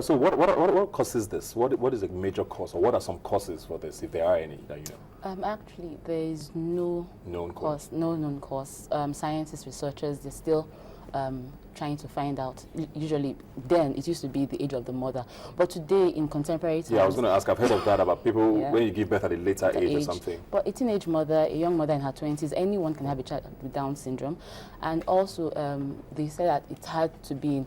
So what causes this? What is a major cause, or what are some causes for this, if there are any that you know? Actually, there is no Known cause. no known cause. Scientists, researchers, they're still trying to find out. Usually, then it used to be the age of the mother, but today in contemporary times. Yeah, I was going to ask. I've heard of that about people Yeah. when you give birth at a later age or something. But a teenage mother, a young mother in her 20s, anyone can have a child with Down syndrome, and also they say that it had to be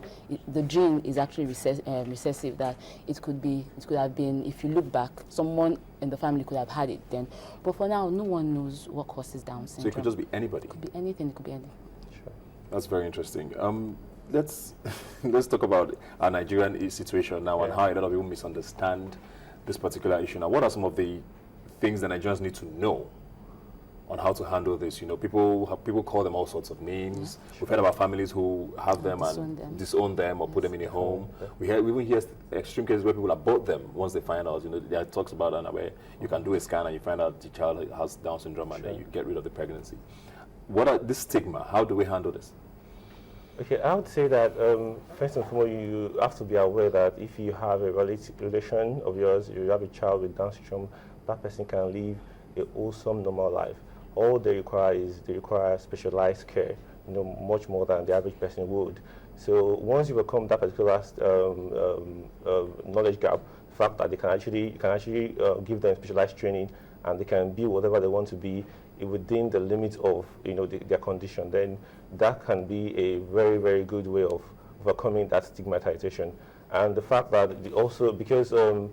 the gene is actually recessive. That it could have been, if you look back, someone in the family could have had it then. But for now, no one knows what causes Down syndrome. So it could just be anybody. It could be anything. It could be anything. That's very interesting. Let's talk about our Nigerian situation now, and how a lot of people misunderstand this particular issue. Now, what are some of the things that Nigerians need to know on how to handle this? You know, people call them all sorts of names. We've heard about families who have them and disown them or put them in a home. We even hear extreme cases where people abort them once they find out. You know, there are talks about that where you can do a scan and you find out the child has Down syndrome, and then you get rid of the pregnancy. What are this stigma? How do we handle this? Okay, I would say that first and foremost, you have to be aware that if you have a relation of yours, you have a child with Down syndrome, that person can live a wholesome, normal life. All they require specialized care, you know, much more than the average person would. So once you overcome that particular knowledge gap, the fact that you can actually give them specialized training and they can be whatever they want to be within the limits of their condition, then that can be a very, very good way of overcoming that stigmatization. And the fact that also because the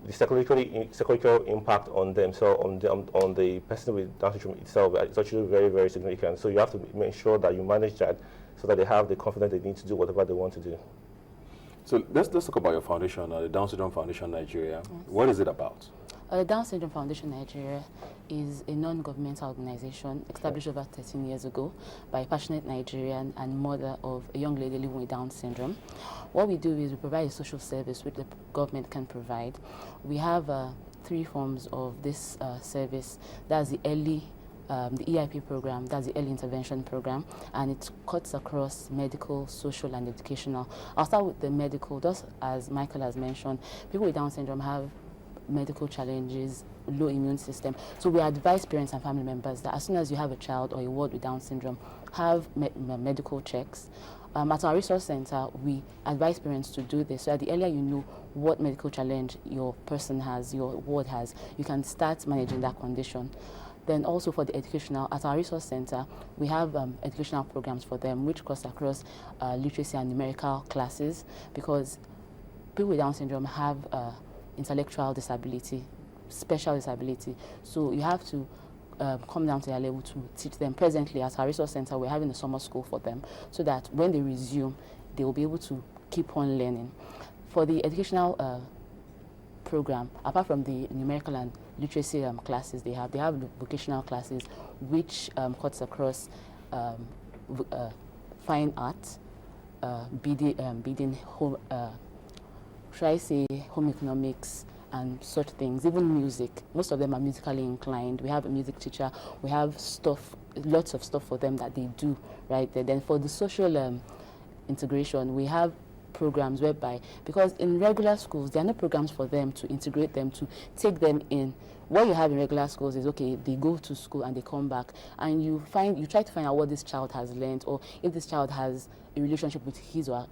psychological impact on them, so on the person with Down syndrome itself, is actually very, very significant. So you have to make sure that you manage that so that they have the confidence they need to do whatever they want to do. So let's talk about your foundation, the Down Syndrome Foundation Nigeria. Yes. What is it about? The Down Syndrome Foundation Nigeria is a non-governmental organization established over 13 years ago by a passionate Nigerian and mother of a young lady living with Down syndrome. What we do is we provide a social service which the government can provide. We have 3 forms of this service. That's the EIP program, that's the early intervention program, and it cuts across medical, social, and educational. I'll start with the medical. Just as Michael has mentioned, people with Down syndrome have medical challenges, low immune system. So we advise parents and family members that as soon as you have a child or a ward with Down syndrome, have medical checks. At our resource center, we advise parents to do this, so that the earlier you know what medical challenge your person has, your ward has, you can start managing that condition. Then also for the educational, at our resource center, we have educational programs for them which cross across literacy and numerical classes, because people with Down syndrome have intellectual disability, special disability. So you have to come down to their level to teach them. Presently at our resource center, we're having a summer school for them so that when they resume, they will be able to keep on learning. For the educational program, apart from the numerical and literacy classes they have vocational classes which cuts across fine art, beading, home, should I say home economics and such things, even music. Most of them are musically inclined. We have a music teacher. We have lots of stuff for them that they do right there. Then for the social integration, we have programs whereby, because in regular schools, there are no programs for them to integrate them, to take them in. What you have in regular schools is, okay, they go to school and they come back, and you try to find out what this child has learned, or if this child has a relationship with his or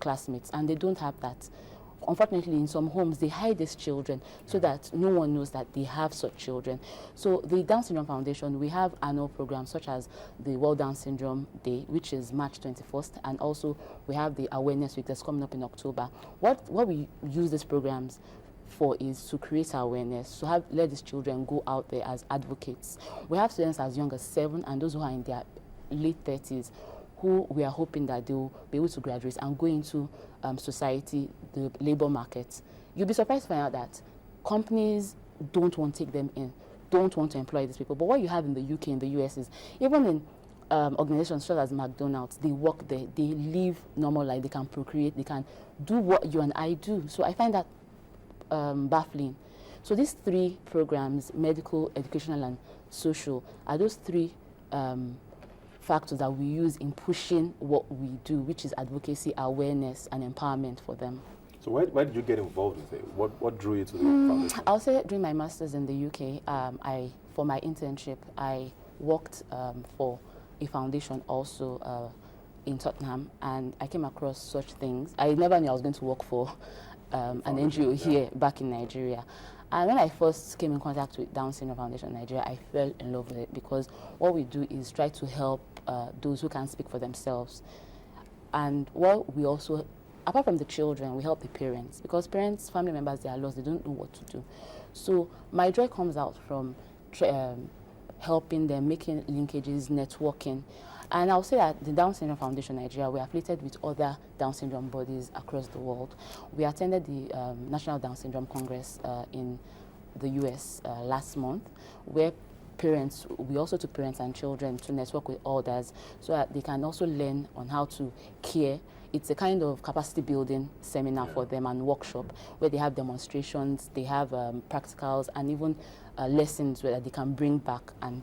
classmates, and they don't have that. Unfortunately, in some homes, they hide these children so that no one knows that they have such children. So the Down Syndrome Foundation, we have annual programs such as the World Down Syndrome Day, which is March 21st, and also we have the Awareness Week that's coming up in October. What we use these programs for is to create awareness, to let these children go out there as advocates. We have students as young as 7 and those who are in their late 30s who we are hoping that they will be able to graduate and go into society, the labor market. You'll be surprised to find out that companies don't want to take them in, don't want to employ these people. But what you have in the UK, in the US is, even in organizations such as McDonald's, they work there, they live normal life, they can procreate, they can do what you and I do. So I find that baffling. So these 3 programs, medical, educational, and social, are those 3 factors that we use in pushing what we do, which is advocacy, awareness, and empowerment for them. So why did you get involved with it? What drew you to the foundation? I'll say during my master's in the UK, for my internship, I worked for a foundation also in Tottenham, and I came across such things. I never knew I was going to work for an NGO here back in Nigeria. And when I first came in contact with Down Syndrome Foundation Nigeria, I fell in love with it because what we do is try to help those who can't speak for themselves. And what we also, apart from the children, we help the parents, because parents, family members, they are lost, they don't know what to do. So my joy comes out from helping them, making linkages, networking. And I'll say that the Down Syndrome Foundation Nigeria, we are affiliated with other Down syndrome bodies across the world. We attended the National Down Syndrome Congress in the US last month, where we also took parents and children to network with others so that they can also learn on how to care. It's a kind of capacity building seminar for them and workshop where they have demonstrations, they have practicals, and even lessons where they can bring back and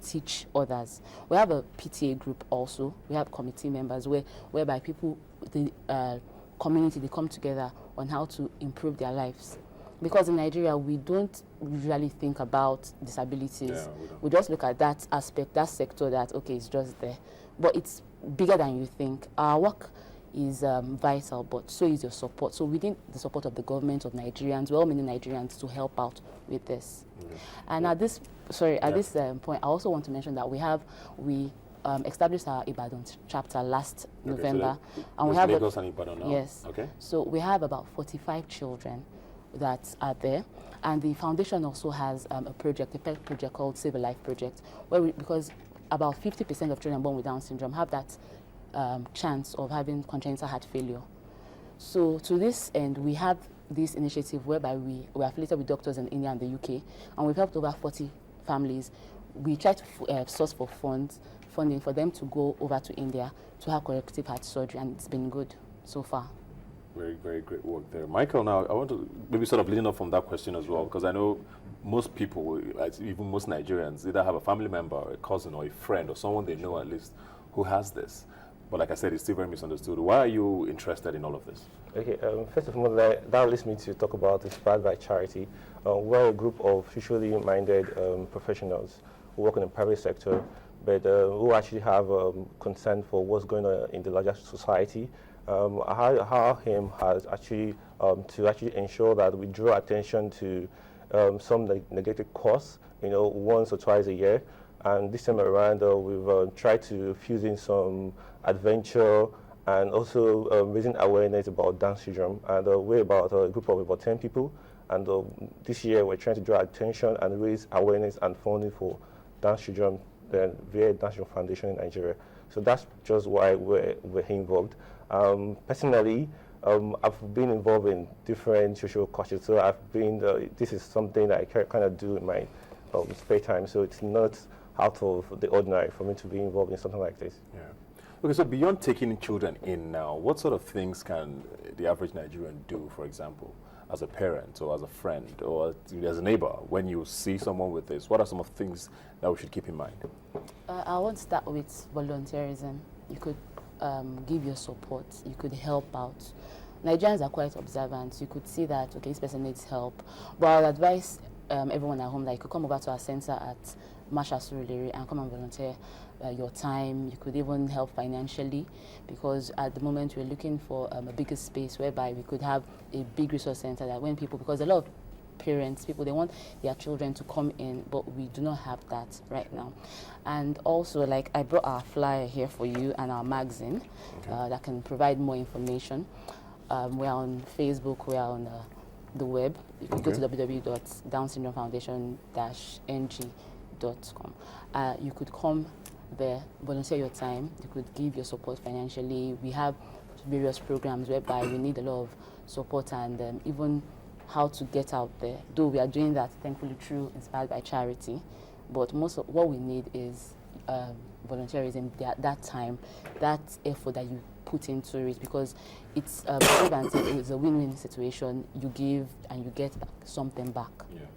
teach others. We have a PTA group also. We have committee members whereby people, the community, they come together on how to improve their lives. Because in Nigeria, we don't usually think about disabilities. Yeah, we just look at that aspect, that sector that, okay, it's just there. But it's bigger than you think. Our work is vital, but so is your support. So we need the support of the government, of Nigerians, well-meaning Nigerians, to help out with this. And at this point, I also want to mention that we established our Ibadan chapter last November, so and we have Lagos and Ibadan now. Yes. Okay. So we have about 45 children that are there, and the foundation also has a pet project called Save a Life Project, where because about 50% of children born with Down syndrome have that chance of having congenital heart failure. So to this end, we have this initiative whereby we are affiliated with doctors in India and the UK, and we've helped over 40 families. We try to source for funding for them to go over to India to have corrective heart surgery, and it's been good so far. Very, very great work there. Michael, now I want to maybe sort of leading up from that question as well, because I know most people, even most Nigerians, either have a family member, or a cousin, or a friend, or someone they know at least who has this. But like I said, it's still very misunderstood. Why are you interested in all of this? Okay, first of all, that leads me to talk about Inspired by Charity. We're a group of socially minded professionals who work in the private sector, but who actually have concern for what's going on in the larger society. Our aim has actually to actually ensure that we draw attention to some negative costs, once or twice a year. And this time around, we've tried to fuse in some adventure and also raising awareness about Down syndrome. And we're about a group of about 10 people. And this year, we're trying to draw attention and raise awareness and funding for Down syndrome via Down Syndrome Foundation in Nigeria. So that's just why we're involved. Personally, I've been involved in different social causes. So this is something that I kind of do in my spare time. So it's not out of the ordinary for me to be involved in something like this. Yeah. Okay, so beyond taking children in now, what sort of things can the average Nigerian do, for example, as a parent or as a friend or as a neighbor, when you see someone with this? What are some of the things that we should keep in mind? I want to start with volunteerism. You could give your support. You could help out. Nigerians are quite observant. You could see that, okay, this person needs help. But I would advise everyone at home that you could come over to our center at Masha Surulere and come and volunteer your time. You could even help financially, because at the moment we're looking for a bigger space whereby we could have a big resource center that when people, because a lot of parents, they want their children to come in, but we do not have that right now. And also, like, I brought our flyer here for you and our magazine that can provide more information. We're on Facebook, we're on the web. You can go to www.downsyndromefoundation-ng.com. You could come there, volunteer your time. You could give your support financially. We have various programs whereby we need a lot of support and even how to get out there. Though we are doing that, thankfully, through Inspired by Charity. But most of what we need is volunteerism, that time, that effort that you put into it, because it's it's a win-win situation. You give and you get something back. Yeah.